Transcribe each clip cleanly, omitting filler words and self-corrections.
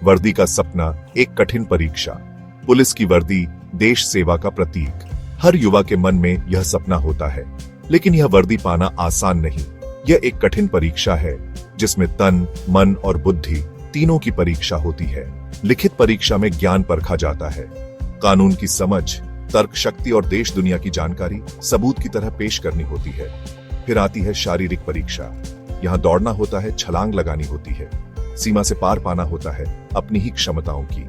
वर्दी का सपना एक कठिन परीक्षा। पुलिस की वर्दी देश सेवा का प्रतीक। हर युवा के मन में यह सपना होता है, लेकिन यह वर्दी पाना आसान नहीं। यह एक कठिन परीक्षा है जिसमें तन, मन और बुद्धि तीनों की परीक्षा होती है। लिखित परीक्षा में ज्ञान परखा जाता है, कानून की समझ, तर्क शक्ति और देश दुनिया की जानकारी सबूत की तरह पेश करनी होती है। फिर आती है शारीरिक परीक्षा। यहाँ दौड़ना होता है, छलांग लगानी होती है, सीमा से पार पाना होता है अपनी ही क्षमताओं की।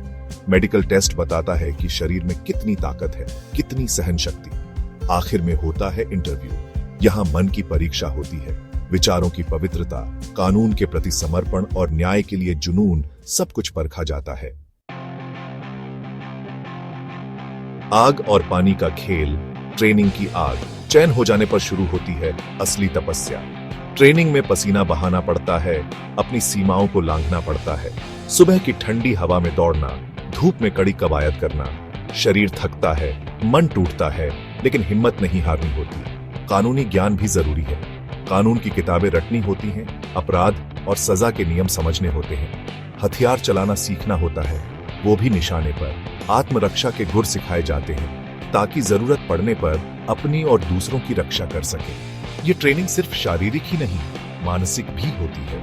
मेडिकल टेस्ट बताता है कि शरीर में कितनी ताकत है, कितनी सहन शक्ति। आखिर में होता है इंटरव्यू। यहाँ मन की परीक्षा होती है, विचारों की पवित्रता, कानून के प्रति समर्पण और न्याय के लिए जुनून, सब कुछ परखा जाता है। आग और पानी का खेल, ट्रेनिंग की आग। चैन हो जाने पर शुरू होती है असली तपस्या। ट्रेनिंग में पसीना बहाना पड़ता है, अपनी सीमाओं को लांघना पड़ता है। सुबह की ठंडी हवा में दौड़ना, धूप में कड़ी कवायद करना। शरीर थकता है, मन टूटता है, लेकिन हिम्मत नहीं हारनी होती। कानूनी ज्ञान भी जरूरी है। कानून की किताबें रटनी होती हैं, अपराध और सजा के नियम समझने होते हैं। हथियार चलाना सीखना होता है, वो भी निशाने पर। आत्मरक्षा के गुर सिखाए जाते हैं ताकि जरूरत पड़ने पर अपनी और दूसरों की रक्षा कर सके। ये ट्रेनिंग सिर्फ शारीरिक ही नहीं, मानसिक भी होती है।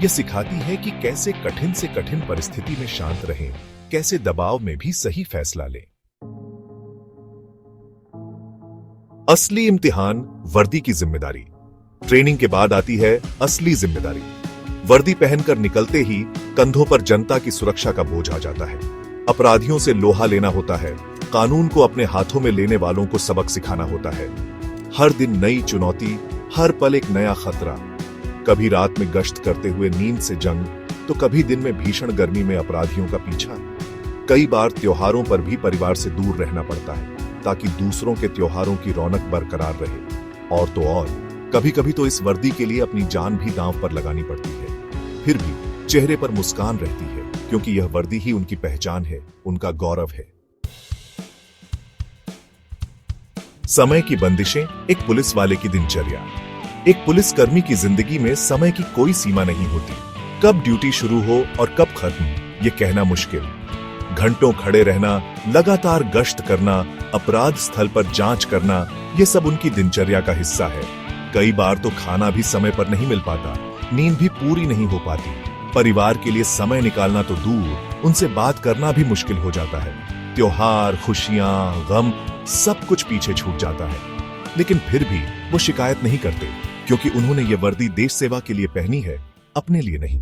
यह सिखाती है कि कैसे कठिन से कठिन परिस्थिति में शांत रहें, कैसे दबाव में भी सही फैसला लें। असली इम्तिहान, वर्दी की जिम्मेदारी। ट्रेनिंग के बाद आती है असली जिम्मेदारी। वर्दी पहनकर निकलते ही कंधों पर जनता की सुरक्षा का बोझ आ जाता है। अपराधियों से लोहा लेना होता है, कानून को अपने हाथों में लेने वालों को सबक सिखाना होता है। हर दिन नई चुनौती, हर पल एक नया खतरा। कभी रात में गश्त करते हुए नींद से जंग, तो कभी दिन में भीषण गर्मी में अपराधियों का पीछा। कई बार त्योहारों पर भी परिवार से दूर रहना पड़ता है ताकि दूसरों के त्योहारों की रौनक बरकरार रहे। और तो और, कभी कभी तो इस वर्दी के लिए अपनी जान भी दांव पर लगानी पड़ती है। फिर भी चेहरे पर मुस्कान रहती है, क्योंकि यह वर्दी ही उनकी पहचान है, उनका गौरव है। समय की बंदिशें, एक पुलिस वाले की दिनचर्या। एक पुलिसकर्मी की जिंदगी में समय की कोई सीमा नहीं होती। कब ड्यूटी शुरू हो और कब खत्म, ये कहना मुश्किल। घंटों खड़े रहना, लगातार गश्त करना, अपराध स्थल पर जांच करना, ये सब उनकी दिनचर्या का हिस्सा है। कई बार तो खाना भी समय पर नहीं मिल पाता, नींद भी पूरी नहीं हो पाती। परिवार के लिए समय निकालना तो दूर, उनसे बात करना भी मुश्किल हो जाता है। त्योहार, खुशियां, गम, सब कुछ पीछे छूट जाता है। लेकिन फिर भी वो शिकायत नहीं करते, क्योंकि उन्होंने ये वर्दी देश सेवा के लिए पहनी है, अपने लिए नहीं।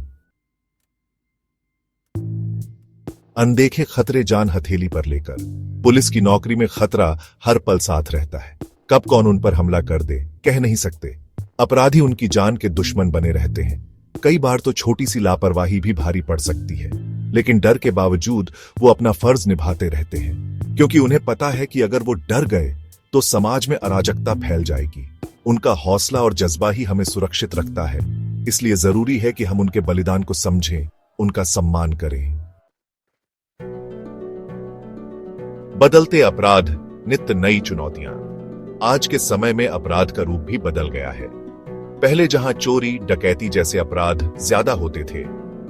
अनदेखे खतरे जान हथेली पर लेकर। पुलिस की नौकरी में खतरा हर पल साथ रहता है। कब कौन उन पर हमला कर दे, कह नहीं सकते। अपराधी उनकी जान के दुश्मन बने रहते हैं। कई बार तो छोटी सी लापरवाही भी भारी पड़ सकती है, लेकिन डर के बावजूद वो अपना फर्ज निभाते रहते हैं, क्योंकि उन्हें पता है कि अगर वो डर गए तो समाज में अराजकता फैल जाएगी। उनका हौसला और जज्बा ही हमें सुरक्षित रखता है। इसलिए जरूरी है कि हम उनके बलिदान को समझें, उनका सम्मान करें। बदलते अपराध, नित्य नई चुनौतियां। आज के समय में अपराध का रूप भी बदल गया है। पहले जहां चोरी, डकैती जैसे अपराध ज्यादा होते थे,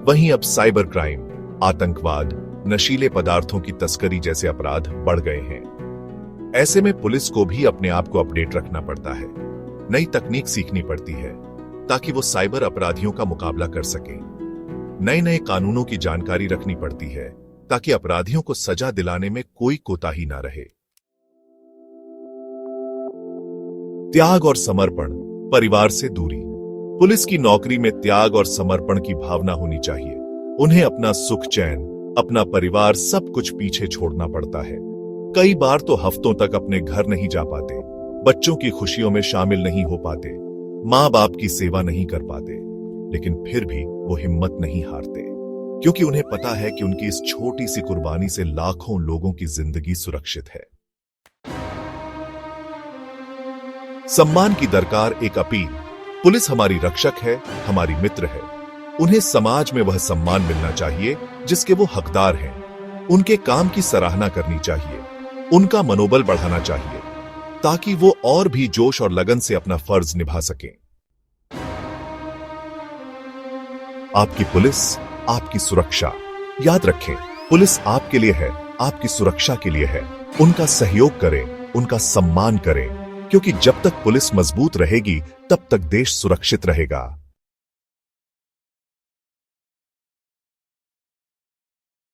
वहीं अब साइबर क्राइम, आतंकवाद, नशीले पदार्थों की तस्करी जैसे अपराध बढ़ गए हैं। ऐसे में पुलिस को भी अपने आप को अपडेट रखना पड़ता है। नई तकनीक सीखनी पड़ती है ताकि वो साइबर अपराधियों का मुकाबला कर सके। नए नए कानूनों की जानकारी रखनी पड़ती है ताकि अपराधियों को सजा दिलाने में कोई कोताही ना रहे। त्याग और समर्पण, परिवार से दूरी। पुलिस की नौकरी में त्याग और समर्पण की भावना होनी चाहिए। उन्हें अपना सुख चैन, अपना परिवार, सब कुछ पीछे छोड़ना पड़ता है। कई बार तो हफ्तों तक अपने घर नहीं जा पाते, बच्चों की खुशियों में शामिल नहीं हो पाते, माँ बाप की सेवा नहीं कर पाते, लेकिन फिर भी वो हिम्मत नहीं हारते, क्योंकि उन्हें पता है कि उनकी इस छोटी सी कुर्बानी से लाखों लोगों की जिंदगी सुरक्षित है। सम्मान की दरकार, एक अपील। पुलिस हमारी रक्षक है, हमारी मित्र है। उन्हें समाज में वह सम्मान मिलना चाहिए जिसके वो हकदार हैं। उनके काम की सराहना करनी चाहिए, उनका मनोबल बढ़ाना चाहिए, ताकि वो और भी जोश और लगन से अपना फर्ज निभा सकें। आपकी पुलिस, आपकी सुरक्षा, याद रखें, पुलिस आपके लिए है, आपकी सुरक्षा के लिए है। उनका सहयोग करें, उनका सम्मान करें, क्योंकि जब तक पुलिस मजबूत रहेगी तब तक देश सुरक्षित रहेगा।